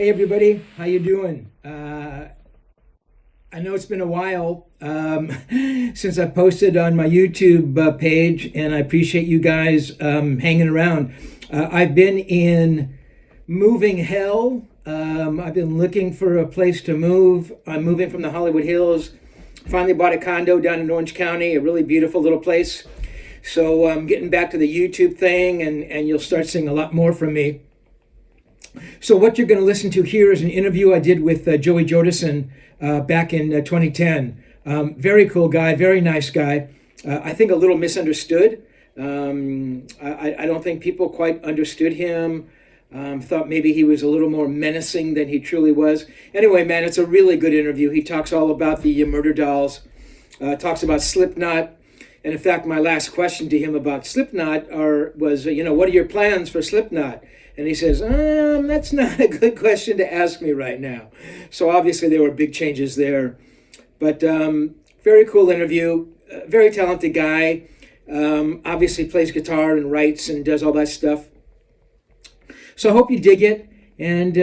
Hey everybody, how you doing? I know it's been a while since I posted on my YouTube page, and I appreciate you guys hanging around. I've been in moving hell. I've been looking for a place to move. I'm moving from the Hollywood Hills. Finally bought a condo down in Orange County, a really beautiful little place. So I'm getting back to the YouTube thing, and you'll start seeing a lot more from me. So what you're going to listen to here is an interview I did with Joey Jordison back in 2010. Very cool guy, very nice guy. I think a little misunderstood. I don't think people quite understood him. Thought maybe he was a little more menacing than he truly was. Anyway, man, it's a really good interview. He talks all about the Murder Dolls, talks about Slipknot. And in fact, my last question to him about Slipknot was, what are your plans for Slipknot? And he says, that's not a good question to ask me right now. So obviously there were big changes there. But very cool interview, very talented guy. Obviously plays guitar and writes and does all that stuff. So I hope you dig it. And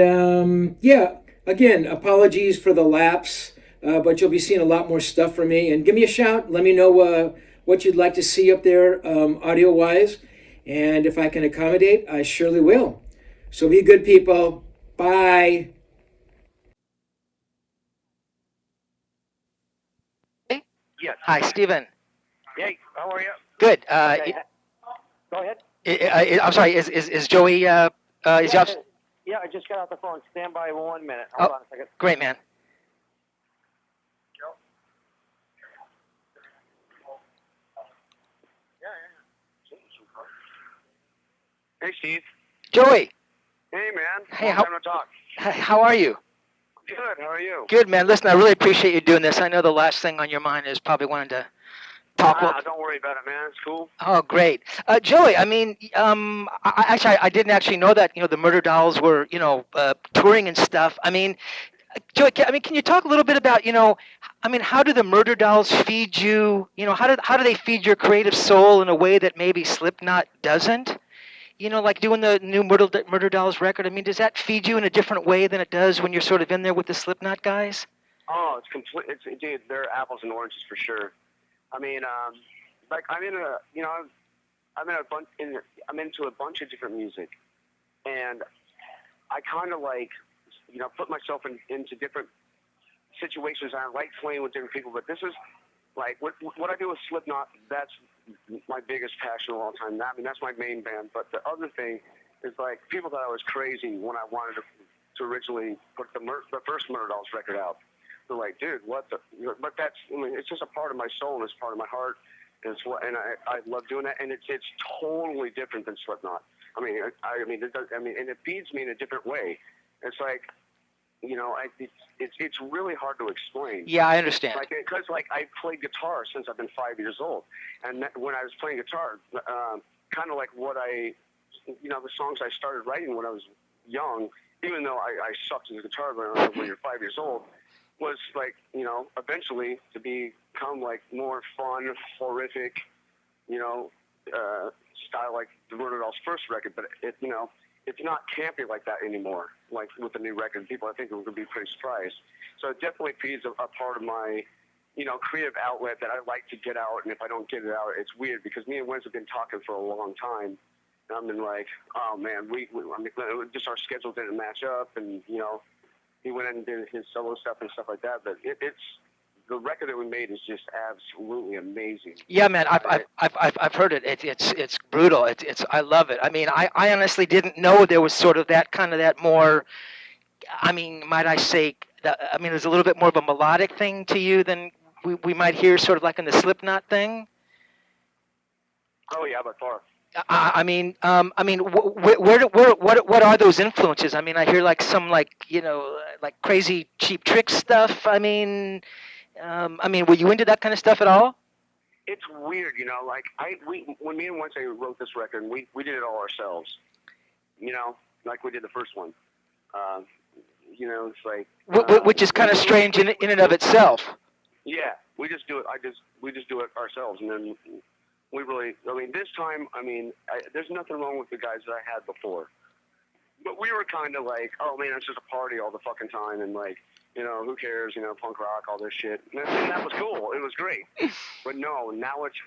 again, apologies for the lapse, but you'll be seeing a lot more stuff from me. And give me a shout. Let me know what you'd like to see up there audio-wise. And if I can accommodate, I surely will. So be good, people. Bye. Hey. Yes. Hi, Stephen. Hey, how are you? Good. Okay. Go ahead. I'm sorry. Is Joey? Is Yeah, Josh? I just got off the phone. Stand by 1 minute. Oh, Hold on a second. great, man. Hey, Steve. Joey. Hey, man. Hey, Long time no talk. How are you? Good. How are you? Good, man. Listen, I really appreciate you doing this. I know the last thing on your mind is probably wanting to talk. Don't worry about it, man. It's cool. Oh, great. Joey, I mean, I didn't actually know that, the Murder Dolls were, touring and stuff. I mean, Joey, can you talk a little bit about, how do the Murder Dolls feed you? How do they feed your creative soul in a way that maybe Slipknot doesn't? Like doing the new Murder Dolls record. I mean, does that feed you in a different way than it does when you're sort of in there with the Slipknot guys? Oh, it's complete. Dude, they're apples and oranges for sure. I mean, like I'm in a, I'm in a bunch. I'm into a bunch of different music, and I kind of like, put myself into different situations. I like playing with different people, but this is like what I do with Slipknot. That's my biggest passion of all time. I mean, that's my main band. But the other thing is like people thought I was crazy when I wanted to originally put the first Murder Dolls record out. They're like, dude, what the? But that's, it's just a part of my soul and it's part of my heart. And I love doing that. And it's totally different than Slipknot. I mean, and it feeds me in a different way. It's like, it's really hard to explain. Yeah, I understand. Because I played guitar since I've been 5 years old, and when I was playing guitar, kind of like the songs I started writing when I was young, even though I sucked as a guitar player when you're 5 years old, was like, eventually to become like more fun, horrific, style like the Murder Dolls' first record, but it's not campy like that anymore. Like with the new record, people I think are going to be pretty surprised. So it definitely feeds a part of my, creative outlet that I like to get out. And if I don't get it out, it's weird because me and Wens have been talking for a long time. And I've been like, oh man, just our schedule didn't match up, and he went and did his solo stuff and stuff like that. But it's the record that we made is just absolutely amazing. Yeah, man, I've heard it. It's brutal. It's I love it. I mean, I honestly didn't know there was sort of that more. I mean, might I say? There's a little bit more of a melodic thing to you than we might hear, sort of like in the Slipknot thing. Oh yeah, by far. What are those influences? I mean, I hear like some like crazy Cheap Trick stuff. I mean, were you into that kind of stuff at all? It's weird, when me and Wednesday wrote this record, we did it all ourselves, like we did the first one. It's like which is kind of strange in and of itself. Yeah, we just do it. We just do it ourselves, and then we really. This time, there's nothing wrong with the guys that I had before. but we were kind of like, oh man, it's just a party all the fucking time, and like, who cares, punk rock, all this shit, and that was cool. It was great. But no, now it's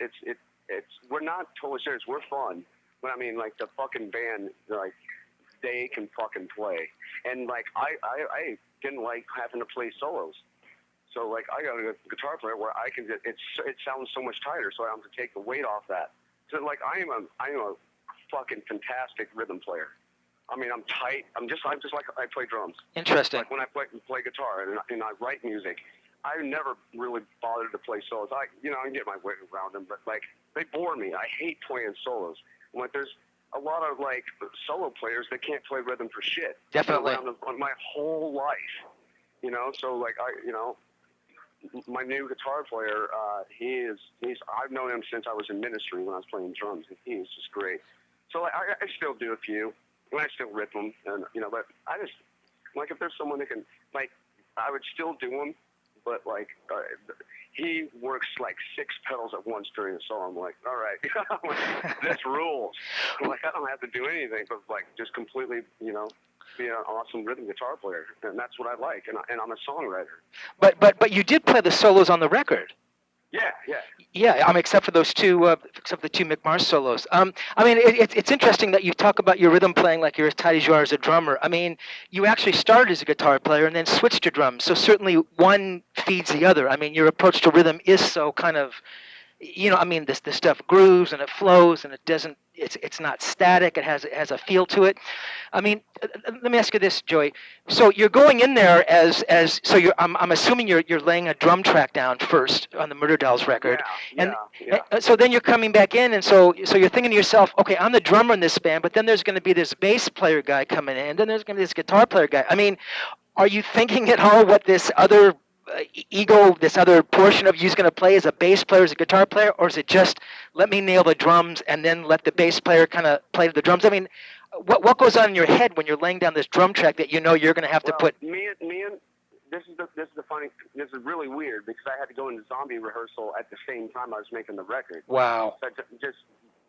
we're not totally serious. We're fun. But I mean, like the fucking band, like they can fucking play, and like I didn't like having to play solos. So like I got a guitar player where I can it sounds so much tighter, so I don't have to take the weight off that. So like I'm a fucking fantastic rhythm player. I mean, I'm tight. I'm just like I play drums. Interesting. Like when I play guitar and I write music, I never really bothered to play solos. I can get my way around them, but like they bore me. I hate playing solos. Like there's a lot of like solo players that can't play rhythm for shit. Definitely. I've been around them my whole life, So like my new guitar player, he's I've known him since I was in ministry when I was playing drums, and he's just great. So like, I still do a few, and I still rip them, and but I just like if there's someone that can like, I would still do them, but like he works like 6 pedals at once during the song. I'm like, all right, like, this rules. I'm like I don't have to do anything but like just completely, be an awesome rhythm guitar player, and that's what I like, and I'm a songwriter. But you did play the solos on the record. Yeah. Yeah, except for those two, except for the two Mick Mars solos. I mean, it's interesting that you talk about your rhythm playing like you're as tight as you are as a drummer. I mean, you actually started as a guitar player and then switched to drums, so certainly one feeds the other. I mean, your approach to rhythm is so kind of, this stuff grooves and it flows and it doesn't. It's not static. It has a feel to it. I mean, let me ask you this, Joey. So you're going in there as so you're. I'm assuming you're laying a drum track down first on the Murder Dolls record, yeah. So then you're coming back in, and so you're thinking to yourself, okay, I'm the drummer in this band, but then there's going to be this bass player guy coming in, then there's going to be this guitar player guy. I mean, are you thinking at all what this other this other portion of you is going to play as a bass player, as a guitar player, or is it just let me nail the drums and then let the bass player kind of play the drums? I mean, what goes on in your head when you're laying down this drum track that you're going to have to put? Me and this is really weird because I had to go into Zombie rehearsal at the same time I was making the record. Wow. So I just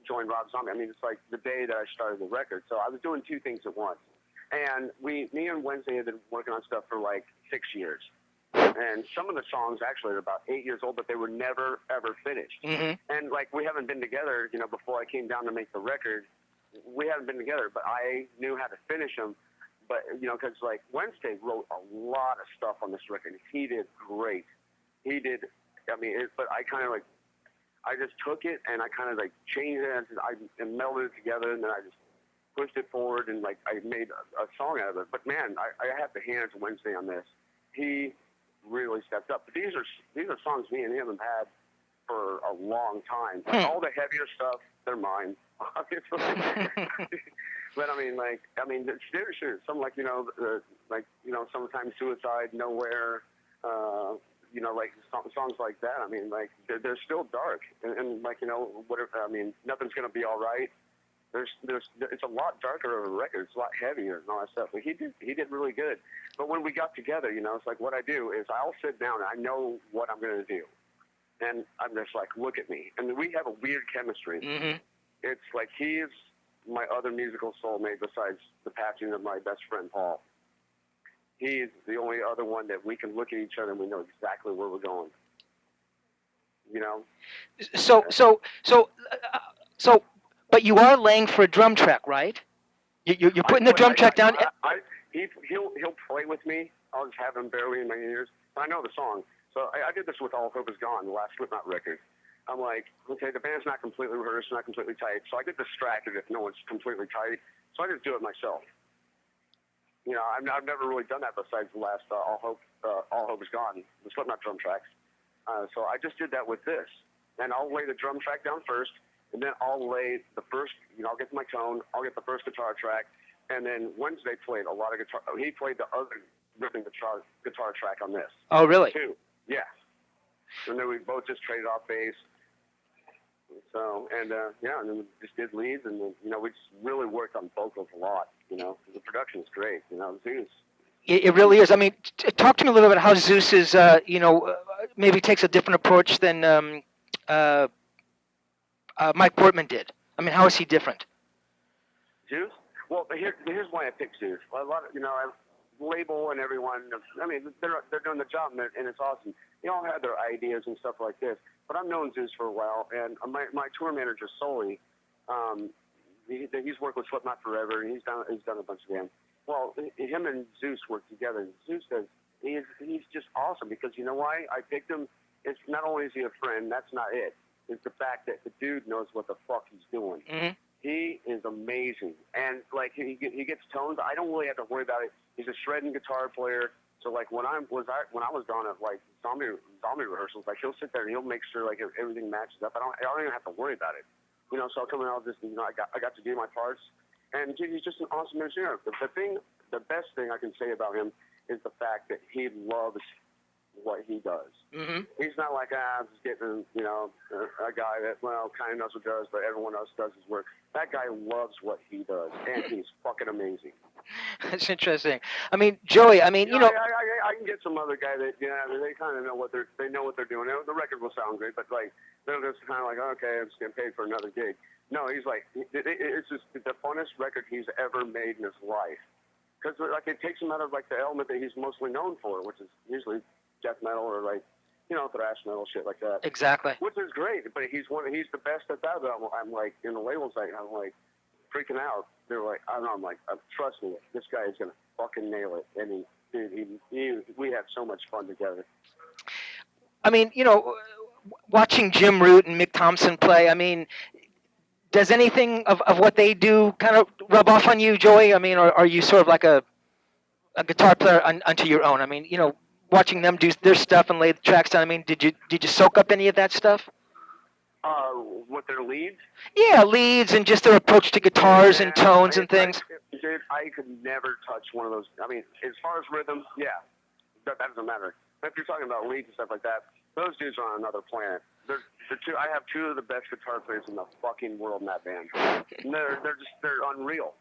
joined Rob Zombie. I mean, it's like the day that I started the record, so I was doing 2 things at once. And me and Wednesday had been working on stuff for like 6 years. And some of the songs actually are about 8 years old, but they were never, ever finished. Mm-hmm. And like we haven't been together, before I came down to make the record, we haven't been together, but I knew how to finish them. But, because like Wednesday wrote a lot of stuff on this record. He did great. He did, but I kind of like, I just took it and I kind of like changed it and melded it together, and then I just pushed it forward and like I made a song out of it. But man, I have to hand it to Wednesday on this. He really stepped up. But these are songs me and him have had for a long time. Like, all the heavier stuff, they're mine, obviously. But seriously, some like Sometimes Suicide, Nowhere, like songs like that. I mean, like they're still dark, and like whatever. I mean, Nothing's Gonna Be All Right. It's a lot darker of a record. It's a lot heavier and all that stuff. But he did really good. But when we got together, it's like what I do is I'll sit down and I know what I'm going to do. And I'm just like, look at me. And we have a weird chemistry. Mm-hmm. It's like he's my other musical soulmate besides the passing of my best friend, Paul. He's the only other one that we can look at each other and we know exactly where we're going. So, but you are laying for a drum track, right? You're putting the drum track down. He'll play with me. I'll just have him barely in my ears. I know the song. So I did this with All Hope Is Gone, the last Slipknot record. I'm like, okay, the band's not completely rehearsed, not completely tight, so I get distracted if no one's completely tight. So I just do it myself. I've never really done that besides the last All Hope Is Gone, the Slipknot drum tracks. So I just did that with this. And I'll lay the drum track down first, and then I'll lay the first, I'll get to my tone, I'll get the first guitar track, and then Wednesday played a lot of guitar. He played the other rhythm guitar track on this. Oh, really? Too. Yeah. And then we both just traded off bass. So, and then we just did leads, and we just really worked on vocals a lot, The production's great, Zeus. It really is. I mean, talk to me a little bit how Zeus is, maybe takes a different approach than Mike Portman did. I mean, how is he different? Zeus? Well, here's why I picked Zeus. A lot of, label and everyone. I mean, they're doing the job, and it's awesome. They all have their ideas and stuff like this. But I've known Zeus for a while, and my tour manager Sully, he's worked with Slipknot forever, and he's done a bunch of them. Well, him and Zeus work together. Zeus says he's just awesome because you know why I picked him. It's not only is he a friend, that's not it. It's the fact that the dude knows what the fuck he's doing. Mm-hmm. He is amazing, and like he gets tones. I don't really have to worry about it. He's a shredding guitar player, so like when I was gone at like zombie rehearsals, like he'll sit there and he'll make sure like everything matches up. I don't even have to worry about it, So I'll come in, I'll just I got to do my parts, and he's just an awesome engineer. The best thing I can say about him is the fact that he loves what he does. Mm-hmm. He's not like, I'm just getting, a guy that, kind of knows what he does, but everyone else does his work. That guy loves what he does, and he's fucking amazing. That's interesting. I mean, Joey, I mean, I can get some other guy that, they kind of know what they're doing. The record will sound great, but, like, they're just kind of like, okay, I'm just getting paid for another gig. No, he's like, it's just the funnest record he's ever made in his life. Because, like, it takes him out of, like, the element that he's mostly known for, which is usually death metal or like, thrash metal, shit like that. Exactly. Which is great, but he's the best at that. I'm like, in the label site, I'm like freaking out. They're like, I don't know, I'm like, trust me, this guy is gonna fucking nail it. And we have so much fun together. I mean, watching Jim Root and Mick Thompson play, I mean, does anything of what they do kind of rub off on you, Joey? I mean, or are you sort of like a guitar player unto your own? I mean, watching them do their stuff and lay the tracks down. I mean, did you soak up any of that stuff? What their leads? Yeah, leads and just their approach to guitars and tones and things. Dude, I could never touch one of those. I mean, as far as rhythm, yeah, that doesn't matter. But if you're talking about leads and stuff like that, those dudes are on another planet. I have two of the best guitar players in the fucking world in that band. And they're unreal.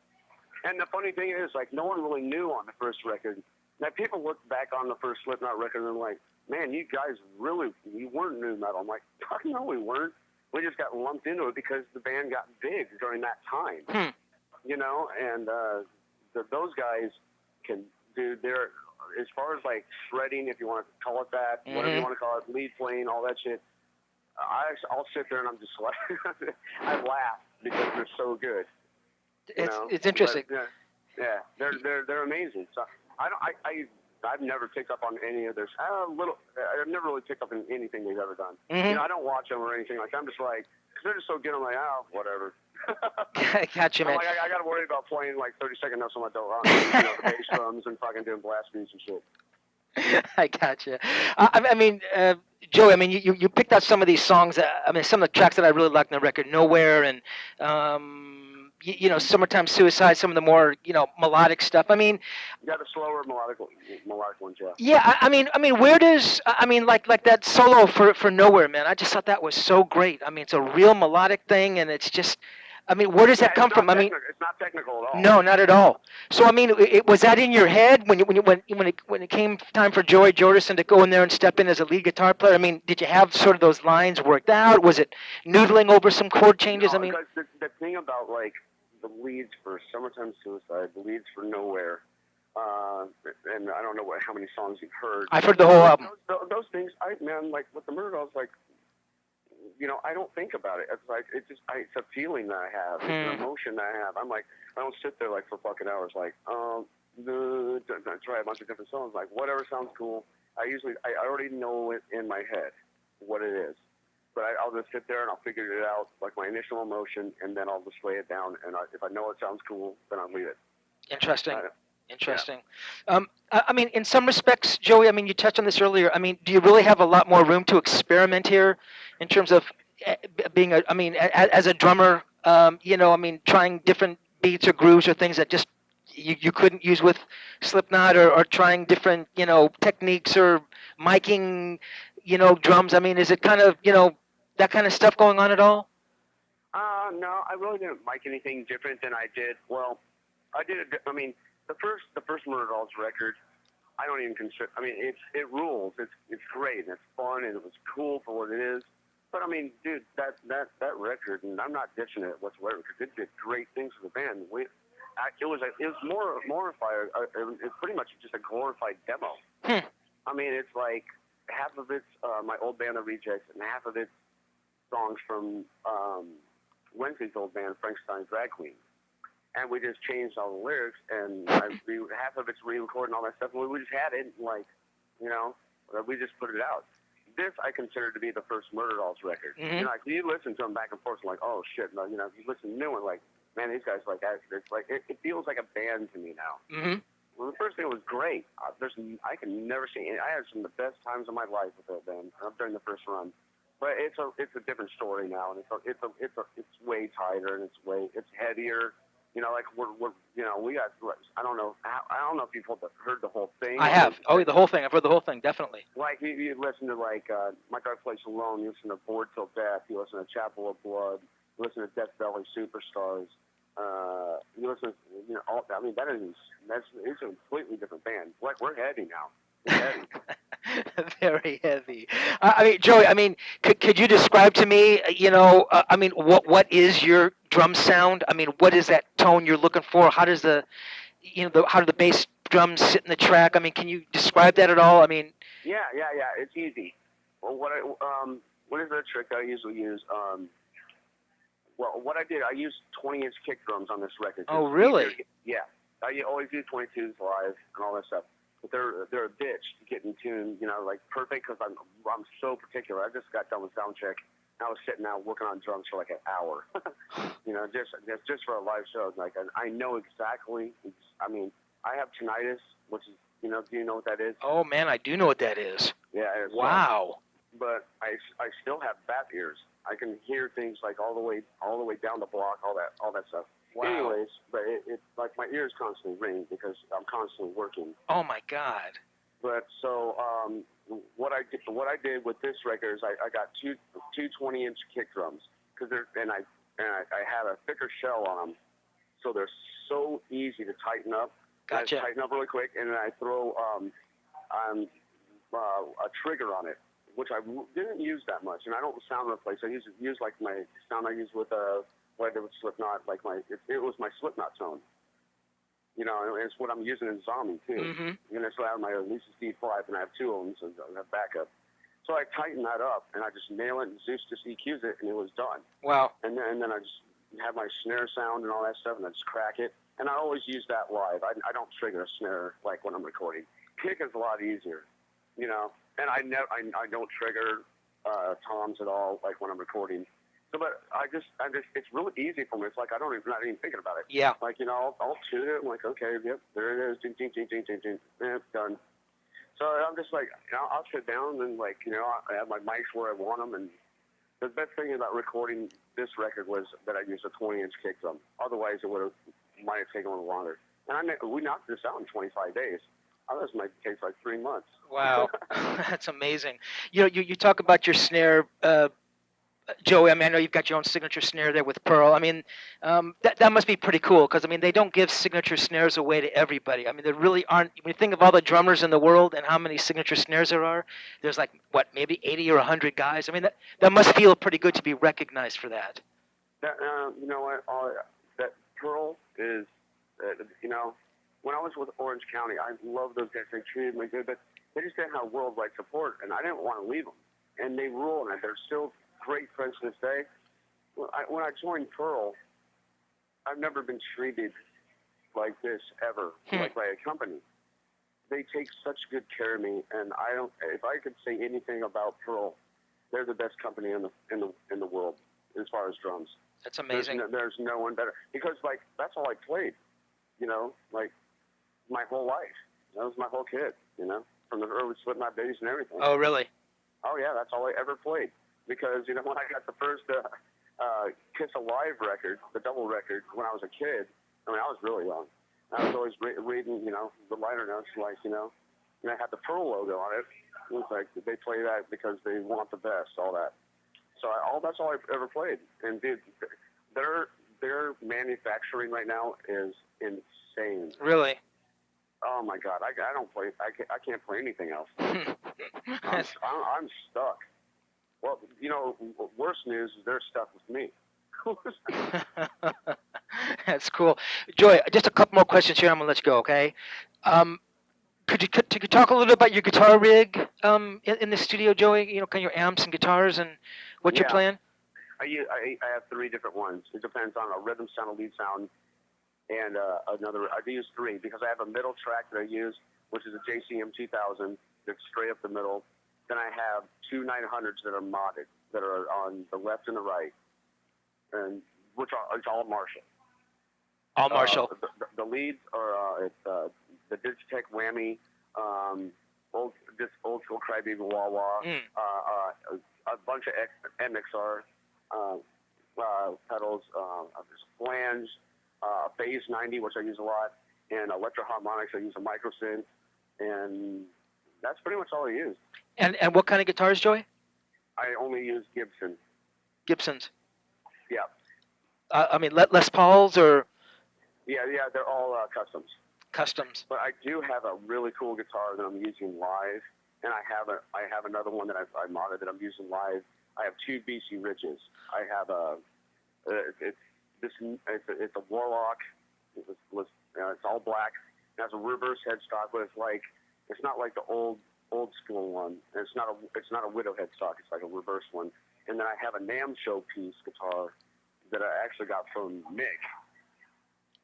And the funny thing is, like, no one really knew on the first record. Now, people look back on the first Slipknot record and they're like, man, you guys you weren't new metal. I'm like, fuck no, we weren't. We just got lumped into it because the band got big during that time. And those guys can do as far as like shredding, if you want to call it that, whatever you want to call it, lead playing, all that shit. I'll sit there and I'm just like, I laugh because they're so good. It's interesting. But, yeah, they're amazing. So I've never picked up on any of this. I've never really picked up on anything they've ever done. Mm-hmm. I don't watch them or anything like that. I'm just like, because they're just so good. I'm like, whatever. I got you, man. I'm like, I got to worry about playing like 30-second notes on my drum, the bass drums and fucking doing blast beats and shit. I got you. I mean, Joey, I mean, you picked out some of these songs. I mean, some of the tracks that I really liked on the record, Nowhere and Summertime Suicide, some of the more, melodic stuff. I mean, you got the slower melodic ones, yeah. Yeah, I mean, where does, like that solo for Nowhere, man? I just thought that was so great. I mean, it's a real melodic thing, and it's just, I mean, where does that come from? I mean, it's not technical at all. No, not at all. So, I mean, was that in your head when it came time for Joey Jordison to go in there and step in as a lead guitar player? I mean, did you have sort of those lines worked out? Was it noodling over some chord changes? No, I mean, the thing about like the leads for Summertime Suicide, the leads for Nowhere, and I don't know how many songs you've heard. I've heard the whole album. Those things, like with the Murder Dolls, like, I don't think about it. It's like it's a feeling that I have, it's an emotion that I have. I'm like, I don't sit there like for fucking hours, like, try a bunch of different songs, like whatever sounds cool. I already know it in my head what it is. But I'll just sit there and I'll figure it out, like my initial emotion, and then I'll just lay it down. And if I know it sounds cool, then I'll leave it. Interesting. Yeah. I mean, in some respects, Joey, I mean, you touched on this earlier. I mean, do you really have a lot more room to experiment here in terms of being as a drummer, I mean, trying different beats or grooves or things that just you couldn't use with Slipknot or trying different, techniques or miking, drums? I mean, is it kind of, that kind of stuff going on at all? No, I really didn't mic anything different than I did. Well, I did. I mean, the first Murder Dolls record, I don't even consider. I mean, it rules. It's great and it's fun and it was cool for what it is. But I mean, dude, that record, and I'm not ditching it whatsoever because it did great things for the band. it was more fire. It's pretty much just a glorified demo. Hmm. I mean, it's like half of it's my old band, The Rejects, and half of it's songs from Wednesday's old band, Frankenstein Drag Queen. And we just changed all the lyrics, and half of it's re-recording all that stuff. And we just had it, like, you know, we just put it out. This I consider to be the first Murder Dolls record. Mm-hmm. You know, like, you listen to them back and forth, and like, oh shit, no, you know, if you listen to the new one, like, man, these guys like, it's like it feels like a band to me now. Mm-hmm. Well, the first thing was great. I can never say. I had some of the best times of my life with that band during the first run. But it's a different story now, and it's way tighter, and it's heavier. You know, like we got. I don't know if you've heard the whole thing. I have. Oh, the whole thing. I've heard the whole thing, definitely. Like you listen to like My Dark Place Alone. You listen to Bored Till Death. You listen to Chapel of Blood. You listen to Death Valley Superstars. You listen, you know, all, I mean, it's a completely different band. Like, we're heavy now. We're heavy. Very heavy. I mean, Joey, I mean, could you describe to me, you know, I mean, what is your drum sound? I mean, what is that tone you're looking for? How does how do the bass drums sit in the track? I mean, can you describe that at all? I mean, Yeah. It's easy. Well, what is the trick I usually use? Well, what I did, I used 20-inch kick drums on this record. Oh, really? Yeah. I always do 22s live and all that stuff. But they're a bitch to get in tune, you know, like perfect, because I'm so particular. I just got done with sound check. I was sitting out working on drums for like an hour, you know, just for a live show. Like, I know exactly. I mean, I have tinnitus, which is, you know, do you know what that is? oh man, I do know what that is. Yeah. Wow. But I still have bat ears. I can hear things like all the way down the block, all that stuff. Wow. Anyways, but it's like my ears constantly ring because I'm constantly working. Oh my God. But so what I did with this record is I got two 20-inch kick drums and I had a thicker shell on them, so they're so easy to tighten up. Gotcha. I tighten up really quick, and then I throw a trigger on it, which I didn't use that much, and I don't sound replace. I use like my sound I use with what I did with Slipknot, like it was my Slipknot tone. You know, and it's what I'm using in Zombie too. Mm-hmm. And so I have my Lisa D5, and I have two of them, so I have backup. So I tighten that up, and I just nail it, and Zeus just EQs it, and it was done. Wow. And then I just have my snare sound and all that stuff, and I just crack it. And I always use that live. I don't trigger a snare like when I'm recording. Kick is a lot easier, you know. And I don't trigger toms at all like when I'm recording. So, but I just it's really easy for me. It's like not even thinking about it. Yeah. Like, you know, I'll tune it. I'm like, okay, yep, there it is. Ding, ding, ding, ding, ding, ding. It's done. So I'm just like, you know, I'll sit down and like, you know, I have my mics where I want them. And the best thing about recording this record was that I used a 20-inch kick drum. Otherwise, might have taken a little longer. And we knocked this out in 25 days. Others might take like 3 months. Wow. That's amazing. You know, you talk about your snare, Joey. I mean, I know you've got your own signature snare there with Pearl. I mean, that must be pretty cool because, I mean, they don't give signature snares away to everybody. I mean, there really aren't. When you think of all the drummers in the world and how many signature snares there are, there's like, what, maybe 80 or 100 guys? I mean, that must feel pretty good to be recognized for that. You know what? That Pearl is, you know, when I was with Orange County, I love those guys. They treated me good, but they just didn't have worldwide support, and I didn't want to leave them. And they rule, and they're still great friends to this day. When I joined Pearl, I've never been treated like this ever, like by a company. They take such good care of me, and if I could say anything about Pearl, they're the best company in the world as far as drums. That's amazing. There's no one better, because like that's all I played, you know, like my whole life. That was my whole kid, you know, from the early Slipknot days and everything. Oh, really? Oh yeah, that's all I ever played. Because, you know, when I got the first Kiss Alive record, the double record, when I was a kid, I mean, I was really young. I was always reading, you know, the liner notes, like, you know, and I had the Pearl logo on it. It was like, they play that because they want the best, all that. So that's all I've ever played. And dude, their manufacturing right now is insane. Really? Oh my God, I don't play. I can't play anything else. I'm stuck. Well, you know, worse news is they're stuck with me. That's cool. Joy, just a couple more questions here. I'm gonna let you go. Okay. Um, could you talk a little bit about your guitar rig in the studio, Joey? Kind of your amps and guitars and what you're Yeah. playing. I have 3 different ones. It depends on a rhythm sound, a lead sound, and another. I use 3 because I have a middle track that I use, which is a JCM 2000 that's straight up the middle. Then I have 2 900s that are modded, that are on the left and the right, and it's all Marshall. All Marshall. The leads are it's the Digitech Whammy, old school Crybaby Wah Wah, a bunch of MXR pedals, there's flange, Phase 90, which I use a lot, and electro harmonics. I use a microsynth, and that's pretty much all I use. And what kind of guitars, Joey? I only use Gibson. Gibsons. Yeah. I mean, Les Pauls or? Yeah, they're all customs. Customs. But I do have a really cool guitar that I'm using live, and I have another one that I modded that I'm using live. I have 2 BC Ridges. I have it's a Warlock. It's all black. It has a reverse headstock, but it's not like the old school one. And it's not a Widow headstock. It's like a reverse one. And then I have a NAMM showpiece guitar that I actually got from Mick.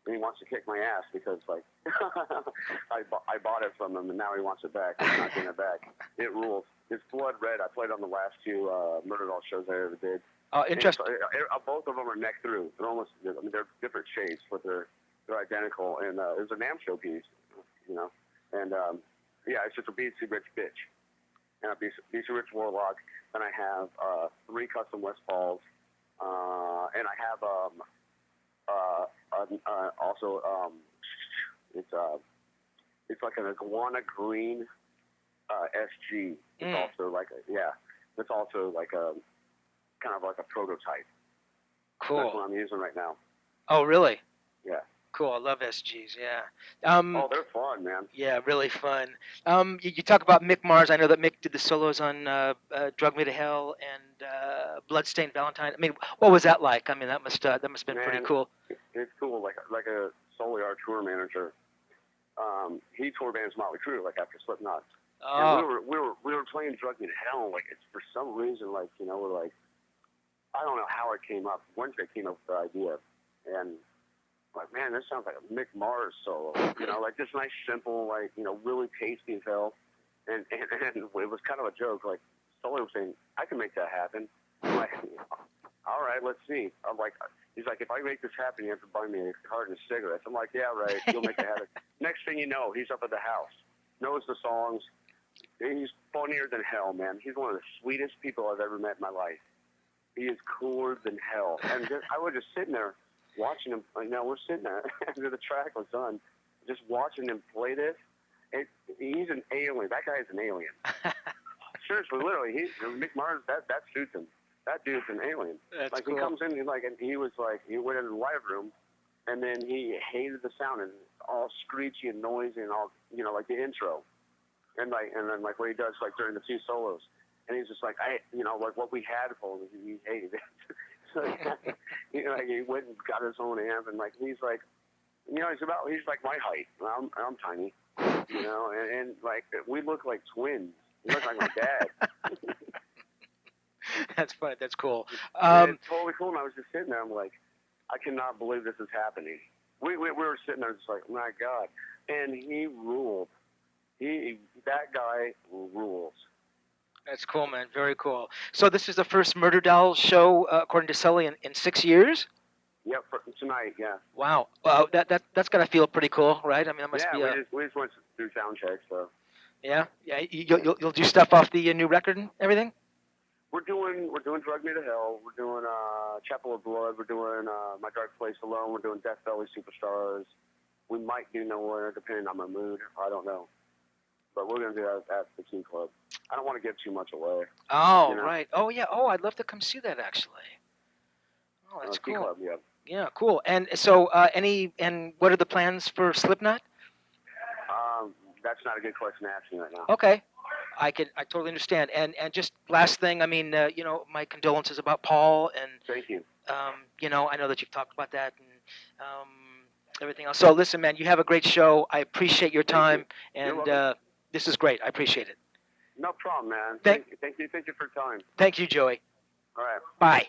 And he wants to kick my ass because I bought it from him and now he wants it back. I'm not getting it back. It rules. It's blood red. I played on the last 2 Murder Doll shows I ever did. Oh, interesting. Both of them are neck through. They're almost. I mean, they're different shapes, but they're identical. And it was a NAMM showpiece, And yeah, it's just a BC Rich bitch, and a BC Rich Warlock. And I have 3 custom West Pauls, and I have also it's like an iguana green SG. It's also it's also like a kind of like a prototype. Cool. That's what I'm using right now. Oh, really? Yeah. Cool. I love SGs. Yeah. Oh, they're fun, man. Yeah, really fun. You talk about Mick Mars. I know that Mick did the solos on "Drug Me to Hell" and "Bloodstained Valentine." I mean, what was that like? I mean, that must have been pretty cool. It's cool. Like a Soliar tour manager. He tour bands Motley Crue after Slipknot. Oh. And we were playing "Drug Me to Hell." It's for some reason we're I don't know how it came up. Wednesday came up with the idea, and man, this sounds like a Mick Mars solo. This nice, simple, really tasty as hell. And it was kind of a joke. Sully was saying, I can make that happen. I'm like, all right, let's see. He's like, if I make this happen, you have to buy me a carton of cigarettes. I'm like, yeah, right. You'll make it happen. Next thing you know, he's up at the house, knows the songs. He's funnier than hell, man. He's one of the sweetest people I've ever met in my life. He is cooler than hell. And I was just sitting there watching him. We're sitting there after the track was done, just watching him play this. He's an alien. That guy is an alien. Seriously, literally, Mick Mars. That suits him. That dude's an alien. That's cool. He comes in and he went into the live room, and then he hated the sound and all screechy and noisy and all like the intro, and then what he does during the 2 solos, and he's just what we had for him, he hated it. So, he went and got his own amp, and he's like my height. I'm tiny, and we look like twins. He looks like my dad. That's funny. That's cool. It's totally cool. And I was just sitting there. I'm like, I cannot believe this is happening. We were sitting there just like, my God. And he ruled. That guy rules. That's cool, man. Very cool. So this is the first Murder Doll show, according to Sully, in 6 years? Yep, for tonight, yeah. Wow. That's got to feel pretty cool, right? I mean, that must be. We just went through sound checks, so. Yeah? You'll do stuff off the new record and everything? We're doing Drug Me to Hell. We're doing Chapel of Blood. We're doing My Dark Place Alone. We're doing Death Valley Superstars. We might do Nowhere, depending on my mood. I don't know. But we're going to do that at the Key Club. I don't want to give too much away. Oh, right. Oh, yeah. Oh, I'd love to come see that, actually. Oh, that's cool. Key Club, yeah. Yeah, cool. And so, and what are the plans for Slipknot? That's not a good question to ask me right now. Okay. I totally understand. And just last thing, I mean, my condolences about Paul, and thank you. I know that you've talked about that, and everything else. So listen, man, you have a great show. I appreciate your time, You're and welcome. this is great. I appreciate it. No problem, man. Thank Thank you for your time. Thank you, Joey. All right. Bye.